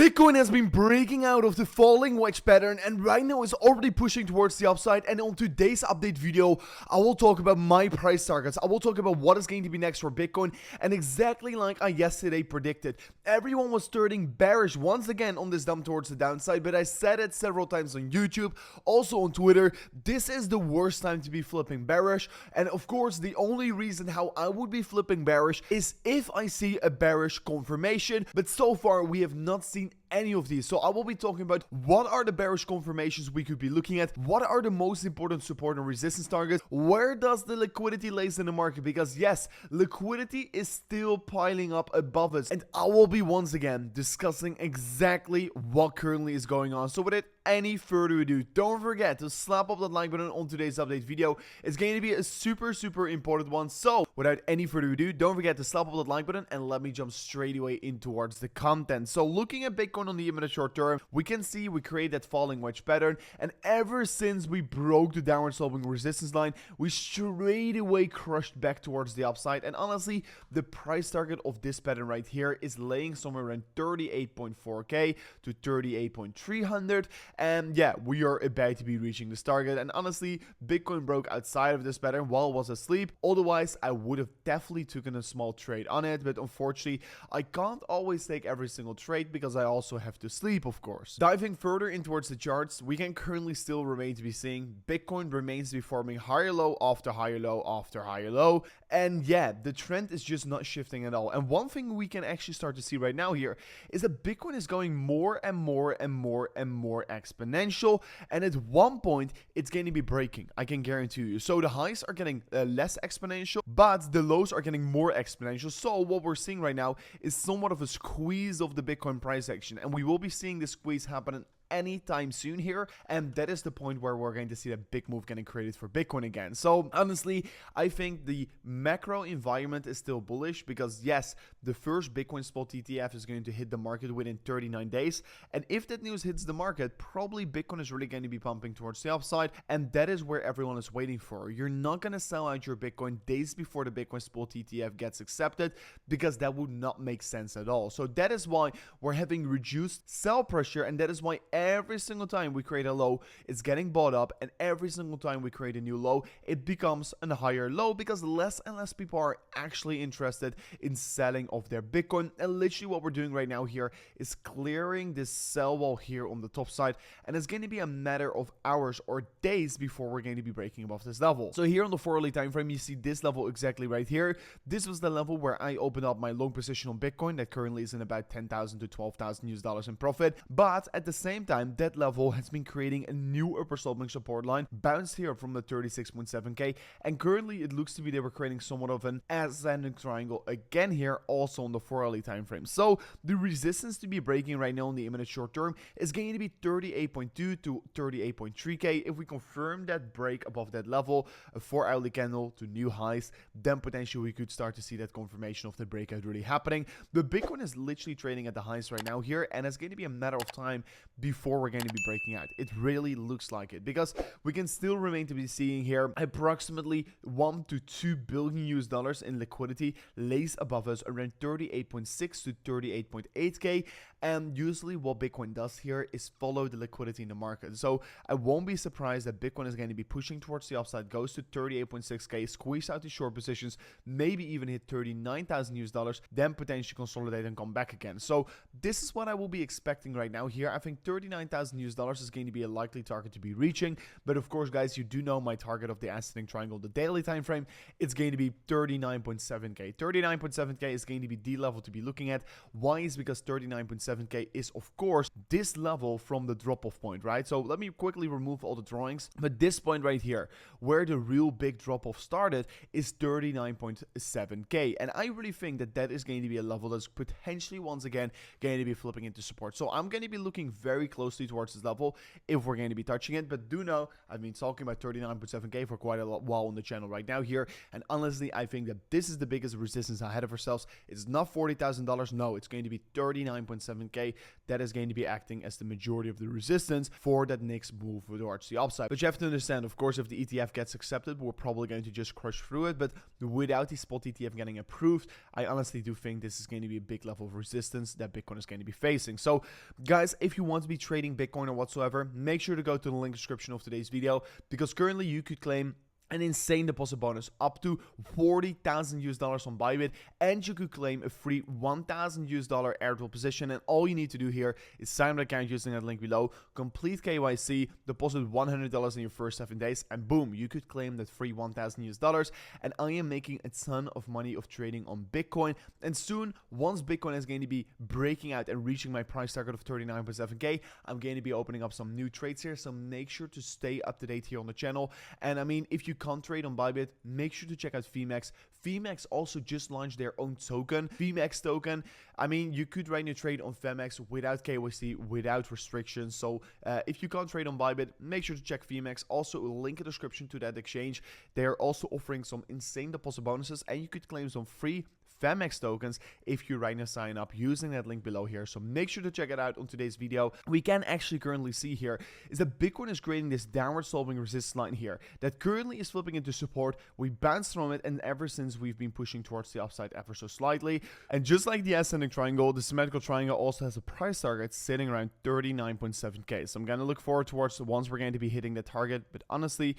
Bitcoin has been breaking out of the falling wedge pattern and right now is already pushing towards the upside, and on today's update video I will talk about my price targets. I will talk about what is going to be next for Bitcoin, and exactly like I yesterday predicted, everyone was turning bearish once again on this dump towards the downside, but I said it several times on YouTube, also on Twitter, this is the worst time to be flipping bearish. And of course the only reason how I would be flipping bearish is if I see a bearish confirmation, but so far we have not seen any of these. So I will be talking about what are the bearish confirmations we could be looking at, what are the most important support and resistance targets, where does the liquidity lays in the market, because yes, liquidity is still piling up above us, and I will be once again discussing exactly what currently is going on. So without any further ado, don't forget to slap up that like button on today's update video. It's going to be a super important one. So without any further ado, don't forget to slap up that like button and let me jump straight away in towards the content. So looking at Bitcoin on the immediate short term, we can see we create that falling wedge pattern, and ever since we broke the downward sloping resistance line, we straight away crushed back towards the upside. And honestly, the price target of this pattern right here is laying somewhere around 38.4k to 38.300, and yeah, we are about to be reaching this target. And honestly, Bitcoin broke outside of this pattern while I was asleep, otherwise I would have definitely taken a small trade on it, but unfortunately I can't always take every single trade because I also have to sleep, of course. Diving further in towards the charts, we can currently still remain to be seeing Bitcoin remains to be forming higher low after higher low after higher low, and yeah, the trend is just not shifting at all. And one thing we can actually start to see right now here is that Bitcoin is going more and more exponential, and at one point it's going to be breaking, I can guarantee you. So the highs are getting less exponential, but the lows are getting more exponential. So what we're seeing right now is somewhat of a squeeze of the Bitcoin price action, and we will be seeing this squeeze happen anytime soon here, and that is the point where we're going to see a big move getting created for Bitcoin again. So honestly, I think the macro environment is still bullish because yes, the first Bitcoin spot ETF is going to hit the market within 39 days, and if that news hits the market, probably Bitcoin is really going to be pumping towards the upside, and that is where everyone is waiting for. You're not going to sell out your Bitcoin days before the Bitcoin spot ETF gets accepted, because that would not make sense at all. So that is why we're having reduced sell pressure, and that is why every single time we create a low, it's getting bought up, and every single time we create a new low, it becomes a higher low, because less and less people are actually interested in selling off their Bitcoin. And literally what we're doing right now here is clearing this sell wall here on the top side, and it's going to be a matter of hours or days before we're going to be breaking above this level. So here on the 4-hourly time frame, you see this level exactly right here. This was the level where I opened up my long position on Bitcoin that currently is in about 10,000 to 12,000 US dollars in profit, but at the same time that level has been creating a new upper sloping support line, bounced here from the 36.7k, and currently it looks to be they were creating somewhat of an ascending triangle again here, also on the 4-hourly time frame. So the resistance to be breaking right now in the imminent short term is going to be 38.2 to 38.3k. If we confirm that break above that level, a 4-hourly candle to new highs, then potentially we could start to see that confirmation of the breakout really happening. The Bitcoin is literally trading at the highs right now here, and it's going to be a matter of time before we're going to be breaking out. It really looks like it, because we can still remain to be seeing here approximately 1 to 2 billion US dollars in liquidity lays above us around 38.6 to 38.8k. And usually what Bitcoin does here is follow the liquidity in the market. So I won't be surprised that Bitcoin is going to be pushing towards the upside, goes to 38.6k, squeeze out the short positions, maybe even hit 39,000 US dollars, then potentially consolidate and come back again. So this is what I will be expecting right now here. I think 39,000 US dollars is going to be a likely target to be reaching, but of course guys, you do know my target of the ascending triangle, the daily time frame, it's going to be 39.7k. 39.7k is going to be the level to be looking at. Why? Is because 39.7k is of course this level from the drop off point, right? So let me quickly remove all the drawings, but this point right here where the real big drop off started is 39.7k, and I really think that that is going to be a level that's potentially once again going to be flipping into support. So I'm going to be looking very closely towards this level if we're going to be touching it, but do know I've been talking about 39.7k for quite a while on the channel right now here, and honestly I think that this is the biggest resistance ahead of ourselves. It's not $40,000, no, it's going to be 39.7k 29.7k, that is going to be acting as the majority of the resistance for that next move towards the upside. But you have to understand, of course, if the ETF gets accepted, we're probably going to just crush through it. But without the spot ETF getting approved, I honestly do think this is going to be a big level of resistance that Bitcoin is going to be facing. So guys, if you want to be trading Bitcoin or whatsoever, make sure to go to the link description of today's video, because currently you could claim an insane deposit bonus up to $40,000 on BYBIT, and you could claim a free $1,000 airdrop position. And all you need to do here is sign up an account using that link below, complete KYC, deposit $100 in your first 7 days, and boom, you could claim that free $1,000. And I am making a ton of money of trading on Bitcoin, and soon, once Bitcoin is going to be breaking out and reaching my price target of 39.7k, I'm going to be opening up some new trades here, so make sure to stay up to date here on the channel. And I mean, if you can't trade on BYBIT, make sure to check out Fimex. Fimex also just launched their own token, Fimex token. I mean, you could right now trade on Fimex without KYC, without restrictions. So if you can't trade on BYBIT, make sure to check Fimex. Also, a link in the description to that exchange. They are also offering some insane deposit bonuses, and you could claim some free Fimex tokens if you right now sign up using that link below here. So make sure to check it out on today's video. We can actually currently see here is that Bitcoin is creating this downward sloping resistance line here that currently is flipping into support. We bounced from it, and ever since we've been pushing towards the upside ever so slightly. And just like the ascending triangle, the symmetrical triangle also has a price target sitting around 39.7k. So I'm going to look forward towards the ones we're going to be hitting the target. But honestly,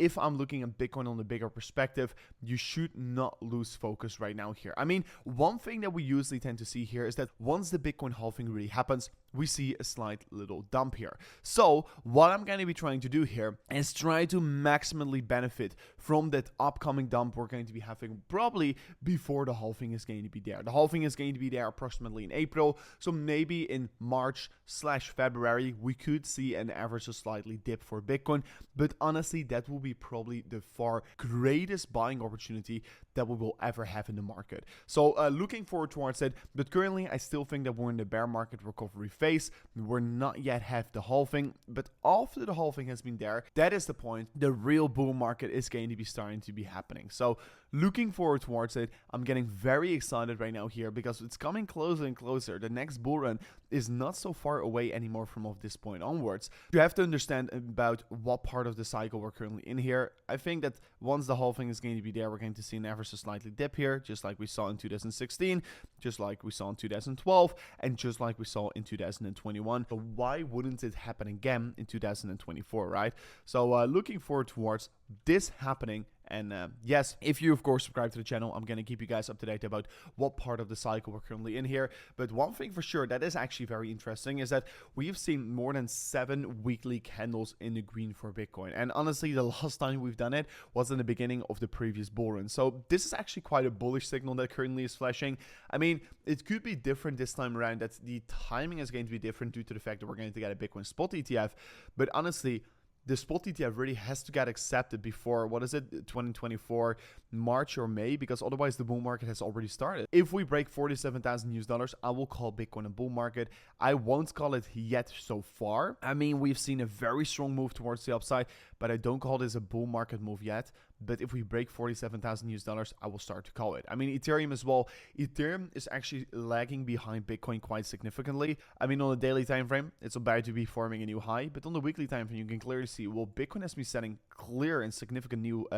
if I'm looking at Bitcoin on the bigger perspective, you should not lose focus right now here. I mean, one thing that we usually tend to see here is that once the Bitcoin halving really happens, we see a slight little dump here. So what I'm going to be trying to do here is try to maximally benefit from that upcoming dump we're going to be having probably before the halving is going to be there. The halving is going to be there approximately in April. So maybe in March/February, we could see an ever so slightly dip for Bitcoin. But honestly, that will be probably the far greatest buying opportunity that we will ever have in the market. So looking forward towards it. But currently, I still think that we're in the bear market recovery phase. We're not yet have the halving, but after the halving has been there, that is the point. The real bull market is going to be starting to be happening. So looking forward towards it. I'm getting very excited right now here because it's coming closer and closer. The next bull run is not so far away anymore from this point onwards. You have to understand about what part of the cycle we're currently in here. I think that once the halving is going to be there, we're going to see an ever so slightly dip here, just like we saw in 2016, just like we saw in 2012, and just like we saw in 2021. So why wouldn't it happen again in 2024, right? So looking forward towards this happening. And yes, if you of course subscribe to the channel, I'm going to keep you guys up to date about what part of the cycle we're currently in here. But one thing for sure that is actually very interesting is that we've seen more than 7 weekly candles in the green for Bitcoin. And honestly, the last time we've done it was in the beginning of the previous bull run. So this is actually quite a bullish signal that currently is flashing. I mean, it could be different this time around, that the timing is going to be different due to the fact that we're going to get a Bitcoin spot ETF. But honestly, the spot ETF really has to get accepted before, 2024, March or May, because otherwise the bull market has already started. If we break $47,000, I will call Bitcoin a bull market. I won't call it yet so far. I mean, we've seen a very strong move towards the upside, but I don't call this a bull market move yet. But if we break $47,000, I will start to call it. I mean, Ethereum as well. Ethereum is actually lagging behind Bitcoin quite significantly. I mean, on the daily time frame, it's about to be forming a new high. But on the weekly time frame, you can clearly see, well, Bitcoin has been setting clear and significant new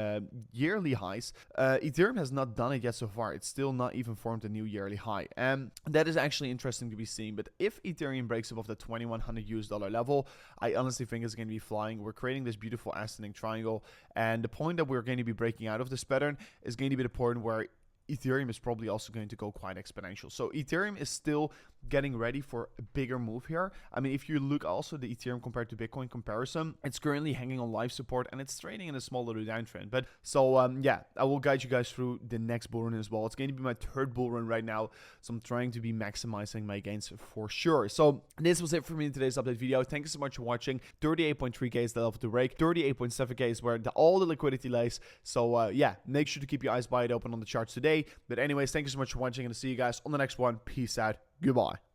yearly highs. Ethereum has not done it yet so far. It's still not even formed a new yearly high. And that is actually interesting to be seen. But if Ethereum breaks above the $2,100 level, I honestly think it's going to be flying. We're creating this beautiful ascending triangle. And the point that we're going to be breaking out of this pattern is going to be the point where Ethereum is probably also going to go quite exponential. So Ethereum is still getting ready for a bigger move here. I mean, if you look also the Ethereum compared to Bitcoin comparison, it's currently hanging on live support and it's trading in a small little downtrend. But so yeah, I will guide you guys through the next bull run as well. It's going to be my 3rd bull run right now, so I'm trying to be maximizing my gains for sure. So this was it for me in today's update video. Thank you so much for watching. 38.3k is the level to break. 38.7k is where all the liquidity lays. So yeah, make sure to keep your eyes wide open on the charts today. But anyways, thank you so much for watching, and I'll see you guys on the next one. Peace out. Goodbye.